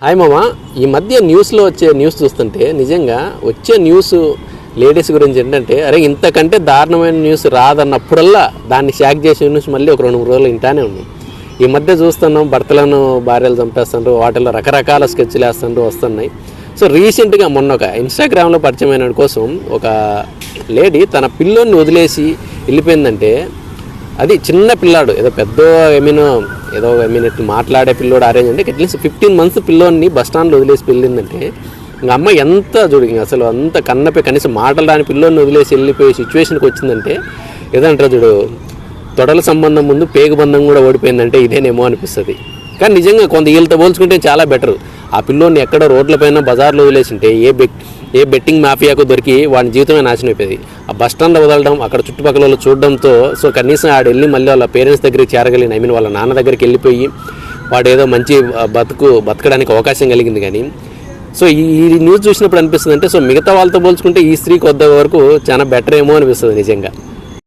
Hi మామ, ఈ మధ్య న్యూస్లో వచ్చే న్యూస్ చూస్తుంటే నిజంగా వచ్చే న్యూస్ లేడీస్ గురించి ఏంటంటే అరే ఇంతకంటే దారుణమైన న్యూస్ రాదన్నప్పుడల్లా దాన్ని షాక్ చేసే న్యూస్ మళ్ళీ ఒక 2-3 రోజులు ఇంటానే ఉన్నాయి. ఈ మధ్య చూస్తున్నాం భర్తలను భార్యలు చంపేస్తుండ్రు, వాటిల్లో రకరకాల స్కెచ్లు వేస్తుండ్రు వస్తున్నాయి. సో రీసెంట్గా మొన్న ఒక ఇన్స్టాగ్రామ్లో పరిచయమైన కోసం ఒక లేడీ తన పిల్లోని వదిలేసి వెళ్ళిపోయిందంటే, అది చిన్న పిల్లాడు, ఏదో పెద్ద ఏదో మాట్లాడే పిల్లోడు అరేంజ్ అంటే అట్లీస్ట్ 15 months పిల్లోని బస్ స్టాండ్లో వదిలేసి వెళ్ళిందంటే ఇంకా అమ్మ ఎంత చూడు అసలు అంత కన్నపై కనీసం మాటలు రాని పిల్లోని వదిలేసి వెళ్ళిపోయే సిచ్యువేషన్కి వచ్చిందంటే ఏదంటారు చూడు, తొడల సంబంధం ముందు పేగు బంధం కూడా ఓడిపోయిందంటే ఇదేనేమో అనిపిస్తుంది. కానీ నిజంగా కొంత వీళ్ళతో పోల్చుకుంటే చాలా బెటర్. ఆ పిల్లోని ఎక్కడో రోడ్లపైన బజార్లో వదిలేసింటే ఏ బెట్టింగ్ మాఫియాకు దొరికి వాడి జీవితమే నాశనం అయిపోయింది. ఆ బస్ స్టాండ్లో వదలడం, అక్కడ చుట్టుపక్కల వాళ్ళు చూడడంతో సో కనీసం ఆడు వెళ్ళి మళ్ళీ వాళ్ళ పేరెంట్స్ దగ్గరికి చేరగలిగిన వాళ్ళ నాన్న దగ్గరికి వెళ్ళిపోయి వాడు ఏదో మంచి బతకడానికి అవకాశం కలిగింది. కానీ సో ఈ న్యూస్ చూసినప్పుడు అనిపిస్తుంది అంటే సో మిగతా వాళ్ళతో పోల్చుకుంటే ఈ స్త్రీకి వద్ద వరకు చాలా బెటర్ ఏమో అనిపిస్తుంది నిజంగా.